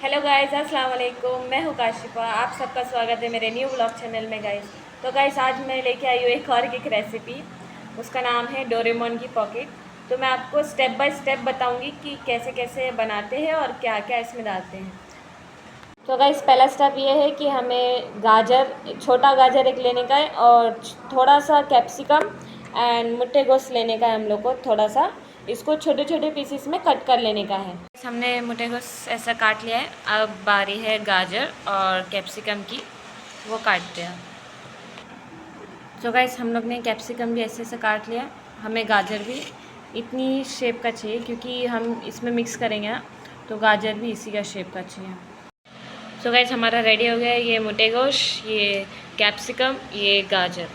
Hello guys, अस्सलाम वालेकुम। मैं हूँ काशिफा। आप सबका स्वागत है मेरे न्यू ब्लॉग चैनल में गाइस। तो गाइस आज मैं लेके आई हूँ एक और केक रेसिपी। उसका नाम है डोरेमोन की पॉकेट। तो मैं आपको स्टेप बाय स्टेप बताऊंगी कि कैसे कैसे बनाते हैं और क्या क्या इसमें डालते हैं। तो गाइस पहला स्टेप ये है कि हमें गाजर, छोटा गाजर एक लेने का है और थोड़ा सा कैप्सिकम एंड मुट्टेगोस लेने का है हम लोग को। थोड़ा सा इसको छोटे छोटे पीसेस में कट कर लेने का है। हमने मुट्टेगोस ऐसा काट लिया है। अब बारी है गाजर और कैप्सिकम की, वो काटते हैं। तो गाइस हम लोग ने कैप्सिकम भी ऐसे ऐसे काट लिया। हमें गाजर भी इतनी शेप का चाहिए क्योंकि हम इसमें मिक्स करेंगे ना, तो गाजर भी इसी का शेप का चाहिए। सो गाइस हमारा रेडी हो गया है। ये मुटेगोश, ये कैप्सिकम, ये गाजर।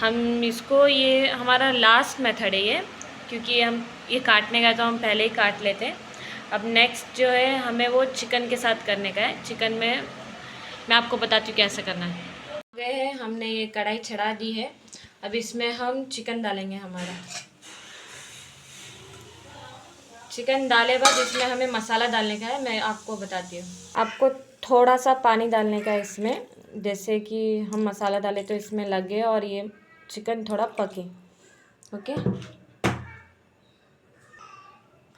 हम इसको, ये हमारा लास्ट मेथड है ये, क्योंकि हम ये काटने का तो हम पहले ही काट लेते हैं। अब नेक्स्ट जो है हमें वो चिकन के साथ करने का है। चिकन में मैं आपको बताती हूँ कैसे करना है। गए हैं, हमने ये कढ़ाई चढ़ा दी है। अब इसमें हम चिकन डालेंगे। हमारा चिकन डाले बाद इसमें हमें मसाला डालने का है। मैं आपको बताती हूँ। आपको थोड़ा सा पानी डालने का है इसमें, जैसे कि हम मसाला डालें तो इसमें लगे और ये चिकन थोड़ा पके। ओके,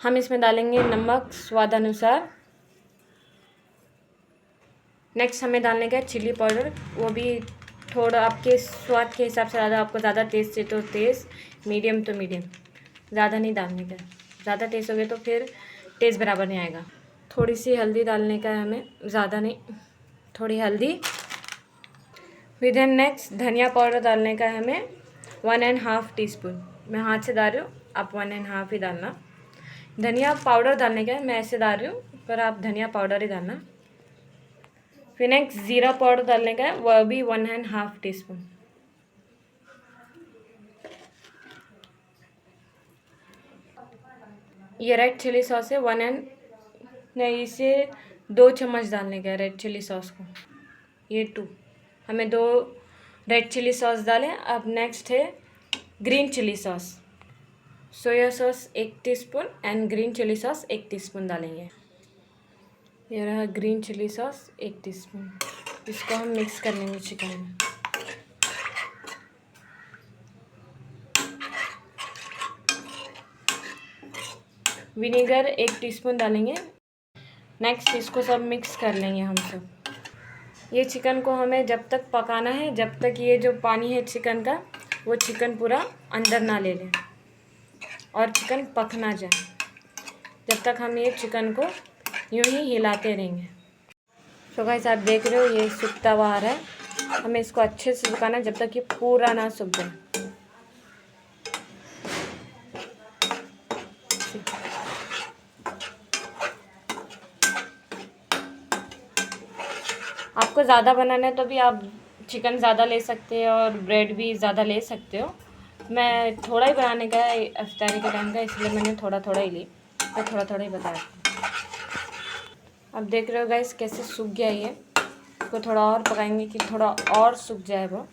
हम इसमें डालेंगे नमक स्वाद अनुसार। नेक्स्ट हमें डालने का है चिली पाउडर, वो भी थोड़ा आपके स्वाद के हिसाब से। ज़्यादा आपको ज़्यादा टेस्ट है तो टेस्ट, मीडियम तो मीडियम, ज़्यादा नहीं डालने का। ज़्यादा टेस्ट हो गया तो फिर टेस्ट बराबर नहीं आएगा। थोड़ी सी हल्दी डालने का है हमें, ज़्यादा नहीं, थोड़ी हल्दी। फिर देन नेक्स्ट धनिया पाउडर डालने का है हमें 1.5 टीस्पून। मैं हाथ से डाल रही हूँ, आप 1.5 ही डालना। धनिया पाउडर डालने का है, मैं ऐसे डाल रही हूँ, पर आप धनिया पाउडर ही डालना। फिर नेक्स्ट ज़ीरा पाउडर डालने का है, वह भी 1.5 टीस्पून। ये रेड चिली सॉस है, नहीं, इसे 2 चम्मच डालने का है रेड चिली सॉस को। ये 2, हमें 2 रेड चिली सॉस डालें। अब नेक्स्ट है green chilli sauce. Soya sauce 1 teaspoon and green chilli sauce 1 teaspoon डालेंगे। ये रहा ग्रीन चिली सॉस 1 टीस्पून। इसको हम मिक्स कर लेंगे चिकन में। विनेगर 1 टीस्पून डालेंगे। नेक्स्ट इसको सब मिक्स कर लेंगे हम सब। ये चिकन को हमें जब तक पकाना है जब तक ये जो पानी है चिकन का, वो चिकन पूरा अंदर ना ले लें और चिकन पक ना जाए। जब तक हम ये चिकन को यूं ही हिलाते रहेंगे। तो गाइस आप देख रहे हो ये सूखता हुआ आ रहा है। हमें इसको अच्छे से सुखाना है जब तक ये पूरा ना सूख जाए। आपको ज़्यादा बनाना है तो भी आप चिकन ज़्यादा ले सकते हो और ब्रेड भी ज़्यादा ले सकते हो। मैं थोड़ा ही बनाने का है इफ्तारी के टाइम का, इसलिए मैंने थोड़ा थोड़ा ही ली, तो थोड़ा थोड़ा ही बताया। अब देख रहे हो गाइस कैसे सूख गया ये। इसको थोड़ा और पकाएंगे कि थोड़ा और सूख जाए वो।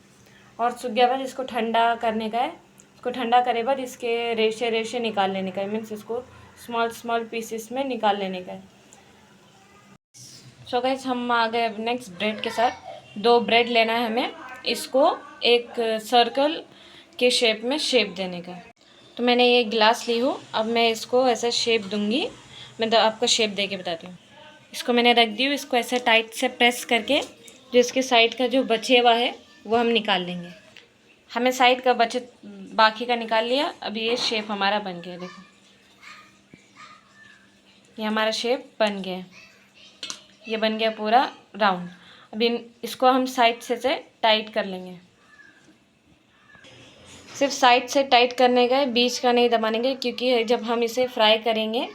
और सूख गया बाद इसको ठंडा करने का है। इसको ठंडा करे बाद इसके रेशे रेशे निकाल लेने का है, मीन्स इसको स्मॉल स्मॉल पीसेस में निकाल लेने का है। सो गाइस हम आ गए अब नेक्स्ट ब्रेड के साथ। 2 ब्रेड लेना है हमें, इसको एक सर्कल के शेप में शेप देने का। तो मैंने ये गिलास ली हूँ, अब मैं इसको ऐसा शेप दूंगी। मैं तो आपको शेप दे के बताती हूँ। इसको मैंने रख दी हूँ, इसको ऐसे टाइट से प्रेस करके जो इसके साइड का जो बचे हुआ है वो हम निकाल लेंगे। हमें साइड का बाकी का निकाल लिया। अब ये शेप हमारा बन गया, देखो ये हमारा शेप बन गया। ये बन गया पूरा राउंड। अब इसको हम साइड से टाइट कर लेंगे। सिर्फ साइड से टाइट करने का है, बीच का नहीं दबाने का, क्योंकि जब हम इसे फ्राई करेंगे,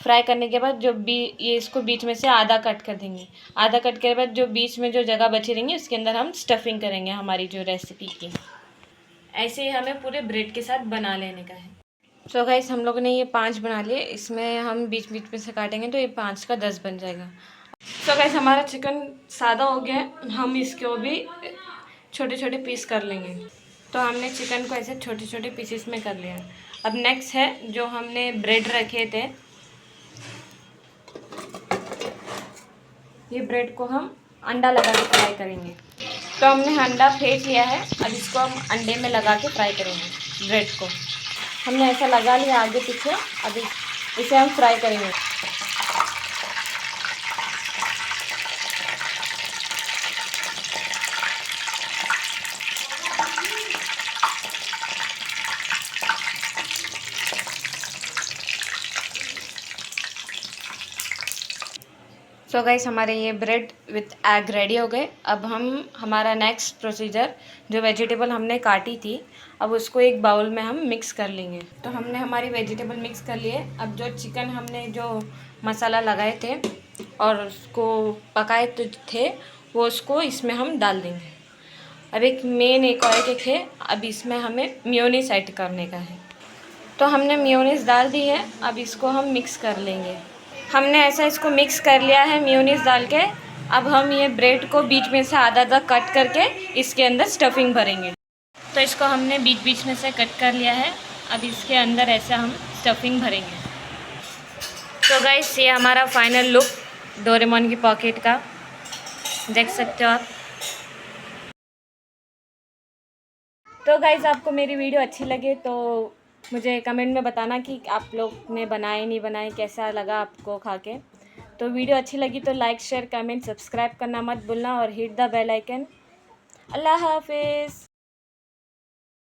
फ्राई करने के बाद ये इसको बीच में से आधा कट कर देंगे। आधा कट के बाद जो बीच में जो जगह बची रहेंगी उसके अंदर हम स्टफिंग करेंगे हमारी जो रेसिपी की। ऐसे ही हमें पूरे ब्रेड के साथ बना लेने का है। सो गाइस हम लोगों ने ये 5 बना लिए। इसमें हम बीच बीच में से काटेंगे तो ये 5 का 10 बन जाएगा। सो गाइस हमारा चिकन सादा हो गया है। हम इसको भी छोटे छोटे पीस कर लेंगे। तो हमने चिकन को ऐसे छोटे छोटे पीसेस में कर लिया। अब नेक्स्ट है जो हमने ब्रेड रखे थे, ये ब्रेड को हम अंडा लगा के फ्राई करेंगे। तो हमने अंडा फेंट लिया है, अब इसको हम अंडे में लगा के फ्राई करेंगे। ब्रेड को हमने ऐसा लगा लिया आगे पीछे, अभी इसे हम फ्राई करेंगे। सो गाइस, हमारे ये ब्रेड विथ एग रेडी हो गए। अब हम हमारा नेक्स्ट प्रोसीजर, जो वेजिटेबल हमने काटी थी, अब उसको एक बाउल में हम मिक्स कर लेंगे। तो हमने हमारी वेजिटेबल मिक्स कर लिए। अब जो चिकन हमने जो मसाला लगाए थे और उसको पकाए थे, वो उसको इसमें हम डाल देंगे। अब एक और एक है, अब इसमें हमें मेयोनीज ऐड करने का है। तो हमने मेयोनीज डाल दी है, अब इसको हम मिक्स कर लेंगे। हमने ऐसा इसको मिक्स कर लिया है मेयोनीज डाल के। अब हम ये ब्रेड को बीच में से आधा आधा कट करके इसके अंदर स्टफिंग भरेंगे। तो इसको हमने बीच बीच में से कट कर लिया है, अब इसके अंदर ऐसा हम स्टफिंग भरेंगे। तो गाइस, ये हमारा फाइनल लुक डोरेमोन की पॉकेट का देख सकते हो आप। तो गाइस, आपको मेरी वीडियो अच्छी लगे तो मुझे कमेंट में बताना कि आप लोग ने बनाए नहीं बनाए, कैसा लगा आपको खा के। तो वीडियो अच्छी लगी तो लाइक शेयर कमेंट सब्सक्राइब करना मत भूलना और हिट द बेल आइकन। अल्लाह हाफिज़।